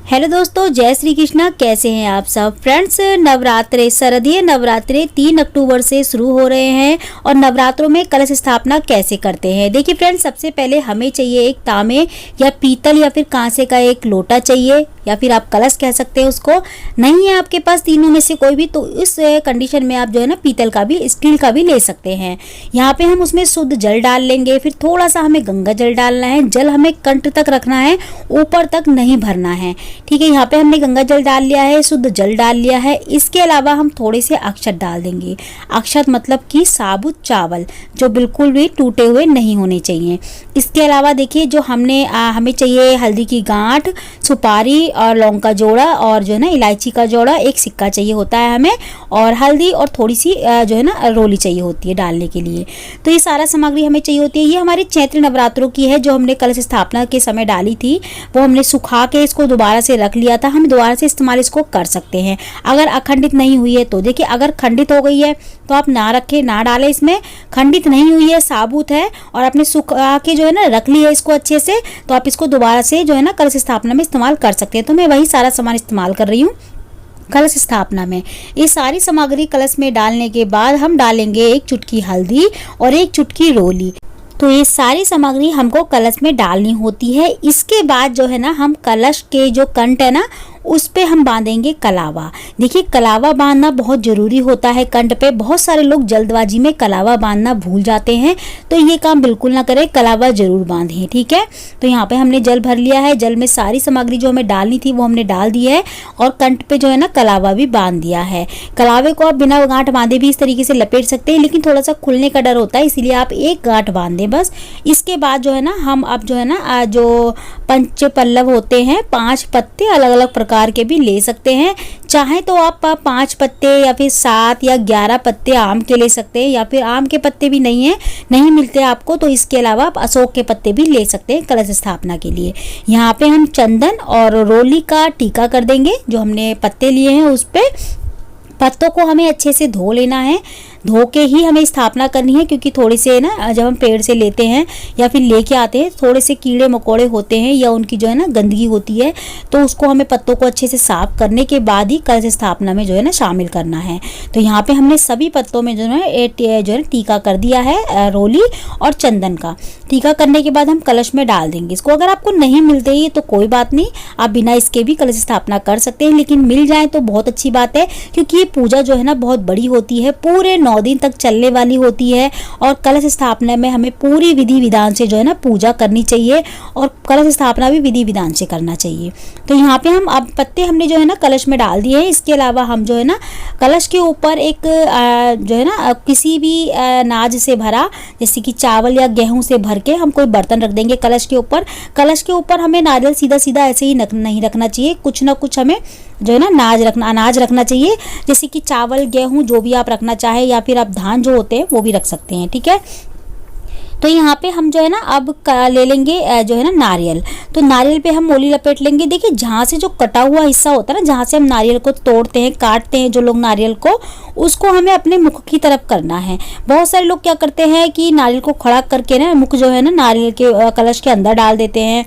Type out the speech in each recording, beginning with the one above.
Hello दोस्तों, जय श्री कृष्णा। कैसे हैं आप सब फ्रेंड्स। नवरात्रे, शारदीय नवरात्रे 3 अक्टूबर से शुरू हो रहे हैं और नवरात्रों में कलश स्थापना कैसे करते हैं। देखिए फ्रेंड्स, सबसे पहले हमें चाहिए एक तांबे या पीतल या फिर कांसे का एक लोटा चाहिए, या फिर आप कलश कह सकते हैं उसको। नहीं है आपके पास तीनों में से कोई भी, तो इस कंडीशन में आप जो है ना पीतल का भी, स्टील का भी ले सकते हैं। यहाँ पे हम उसमें शुद्ध जल डाल लेंगे, फिर थोड़ा सा हमें गंगा जल डालना है। जल हमें कंठ तक रखना है, ऊपर तक नहीं भरना है। ठीक है, यहाँ पे हमने गंगा जल डाल लिया है, शुद्ध जल डाल लिया है। इसके अलावा हम थोड़े से अक्षत डाल देंगे। अक्षत मतलब कि साबुत चावल, जो बिल्कुल भी टूटे हुए नहीं होने चाहिए। इसके अलावा देखिए, जो हमें चाहिए हल्दी की गांठ, सुपारी और लौंग का जोड़ा, और जो है ना इलायची का जोड़ा, एक सिक्का चाहिए होता है हमें, और हल्दी और थोड़ी सी जो है ना रोली चाहिए होती है डालने के लिए। तो ये सारा सामग्री हमें चाहिए होती है। ये हमारी चैत्र नवरात्रों की है, जो हमने कलश स्थापना के समय डाली थी। वो हमने सुखा के इसको दोबारा से रख लिया था। हम दोबारा से इस्तेमाल इसको कर सकते हैं अगर अखंडित नहीं हुई है तो। देखिए, अगर खंडित हो गई है तो आप ना रखें, ना डालें इसमें। खंडित नहीं हुई है, साबुत है और आपने सुखा के जो है ना रख लिया है इसको अच्छे से, तो आप इसको दोबारा से जो है ना कलश स्थापना में इस्तेमाल कर सकते हैं। तो मैं वही सारा सामान इस्तेमाल कर रही हूँ कलश स्थापना में। ये सारी सामग्री कलश में डालने के बाद हम डालेंगे 1 चुटकी हल्दी और 1 चुटकी रोली। तो ये सारी सामग्री हमको कलश में डालनी होती है। इसके बाद जो है ना हम कलश के जो कंठ है ना उस पे हम बांधेंगे कलावा। देखिए, कलावा बांधना बहुत ज़रूरी होता है कंठ पे। बहुत सारे लोग जल्दबाजी में कलावा बांधना भूल जाते हैं, तो ये काम बिल्कुल ना करें, कलावा ज़रूर बांधें। ठीक है, तो यहाँ पे हमने जल भर लिया है। जल में सारी सामग्री जो हमें डालनी थी वो हमने डाल दी है, और कंठ पे जो है ना कलावा भी बांध दिया है। कलावे को आप बिना गांठ बांधे भी इस तरीके से लपेट सकते हैं, लेकिन थोड़ा सा खुलने का डर होता है, इसीलिए आप एक गांठ बांध दें बस। इसके बाद जो है ना हम अब जो है ना जो पंच पल्लव होते हैं, 5 पत्ते अलग अलग प्रकार के भी ले सकते हैं। चाहे तो आप 5 पत्ते या फिर 7 या 11 पत्ते आम के ले सकते हैं, या फिर आम के पत्ते भी नहीं मिलते आपको तो इसके अलावा आप अशोक के पत्ते भी ले सकते हैं कलश स्थापना के लिए। यहाँ पे हम चंदन और रोली का टीका कर देंगे। जो हमने पत्ते लिए हैं उस पे पत्तों को हमें अच्छे से धो लेना है। धो के ही हमें स्थापना करनी है, क्योंकि थोड़े से ना जब हम पेड़ से लेते हैं या फिर लेके आते हैं, थोड़े से कीड़े मकोड़े होते हैं या उनकी जो है ना गंदगी होती है, तो उसको हमें पत्तों को अच्छे से साफ करने के बाद ही कलश स्थापना में जो है ना शामिल करना है। तो यहाँ पे हमने सभी पत्तों में जो है टीका कर दिया है, रोली और चंदन का। टीका करने के बाद हम कलश में डाल देंगे इसको। अगर आपको नहीं मिलते ये तो कोई बात नहीं, आप बिना इसके भी कलश स्थापना कर सकते हैं, लेकिन मिल जाए तो बहुत अच्छी बात है, क्योंकि ये पूजा जो है ना बहुत बड़ी होती है, पूरे 9 दिन तक चलने वाली होती है। और कलश स्थापना में हमें पूरी विधि विधान से जो है ना पूजा करनी चाहिए, और कलश स्थापना भी विधि विधान से करना चाहिए। तो यहाँ पे हम अब पत्ते हमने जो है ना कलश में डाल दिए हैं। इसके अलावा हम जो है ना कलश के ऊपर एक जो है ना किसी भी अनाज से भरा, जैसे कि चावल या गेहूं से भर के हम कोई बर्तन रख देंगे कलश के ऊपर। कलश के ऊपर हमें नारियल सीधा सीधा ऐसे ही नहीं रखना चाहिए, कुछ ना कुछ हमें जो है ना अनाज रखना चाहिए, जैसे कि चावल, गेहूं, जो भी आप रखना चाहे, या फिर आप धान जो होते हैं वो भी रख सकते हैं। ठीक है, तो यहाँ पे हम जो है ना अब ले लेंगे जो है ना नारियल। तो नारियल पे हम मोली लपेट लेंगे। देखिए, जहाँ से जो कटा हुआ हिस्सा होता है ना, जहाँ से हम नारियल को तोड़ते हैं, काटते हैं जो लोग नारियल को, उसको हमें अपने मुख की तरफ करना है। बहुत सारे लोग क्या करते हैं कि नारियल को खड़ा करके ना मुख जो है ना नारियल के कलश के अंदर डाल देते हैं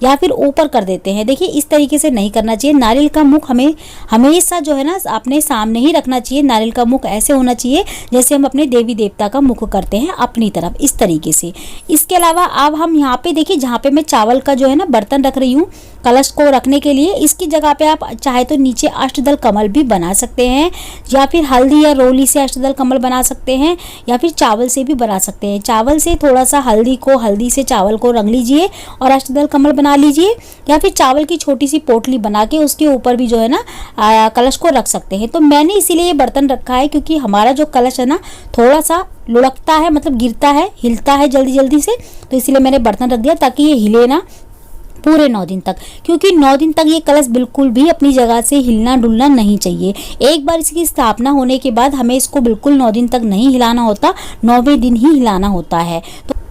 या फिर ऊपर कर देते हैं। देखिए, इस तरीके से नहीं करना चाहिए। नारियल का मुख हमें हमेशा जो है ना अपने सामने ही रखना चाहिए। नारियल का मुख ऐसे होना चाहिए जैसे हम अपने देवी देवता का मुख करते हैं अपनी तरफ, इस तरीके से। इसके अलावा अब हम यहाँ पे देखिए, जहाँ पे मैं चावल का जो है ना बर्तन रख रही हूँ कलश को रखने के लिए, इसकी जगह पे आप चाहे तो नीचे अष्टदल कमल भी बना सकते हैं, या फिर हल्दी या रोली से अष्टदल कमल बना सकते हैं, या फिर चावल से भी बना सकते हैं। चावल से थोड़ा सा हल्दी से चावल को रंग लीजिए और अष्टदल कमल बना लीजिए, या फिर चावल की छोटी सी पोटली बना के उसके ऊपर भी जो है ना कलश को रख सकते हैं। तो मैंने इसीलिए ये बर्तन रखा है, क्योंकि हमारा जो कलश है ना थोड़ा सा लुढ़कता है, मतलब गिरता है, हिलता है जल्दी जल्दी से, तो इसीलिए मैंने बर्तन रख दिया ताकि ये हिले ना पूरे 9 दिन तक। क्योंकि 9 दिन तक ये कलश बिल्कुल भी अपनी जगह से हिलना डुलना नहीं चाहिए। एक बार इसकी स्थापना होने के बाद हमें इसको बिल्कुल 9 दिन तक नहीं हिलाना होता, 9वें दिन ही हिलाना होता है।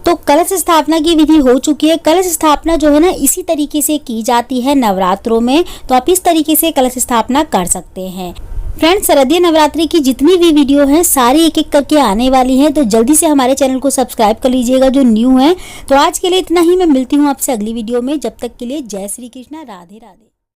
तो कलश स्थापना की विधि हो चुकी है। कलश स्थापना जो है ना इसी तरीके से की जाती है नवरात्रों में, तो आप इस तरीके से कलश स्थापना कर सकते हैं। फ्रेंड्स, शारदीय नवरात्रि की जितनी भी वीडियो हैं सारी एक एक करके आने वाली हैं, तो जल्दी से हमारे चैनल को सब्सक्राइब कर लीजिएगा जो न्यू है। तो आज के लिए इतना ही, मैं मिलती हूँ आपसे अगली वीडियो में। जब तक के लिए जय श्री कृष्णा, राधे राधे।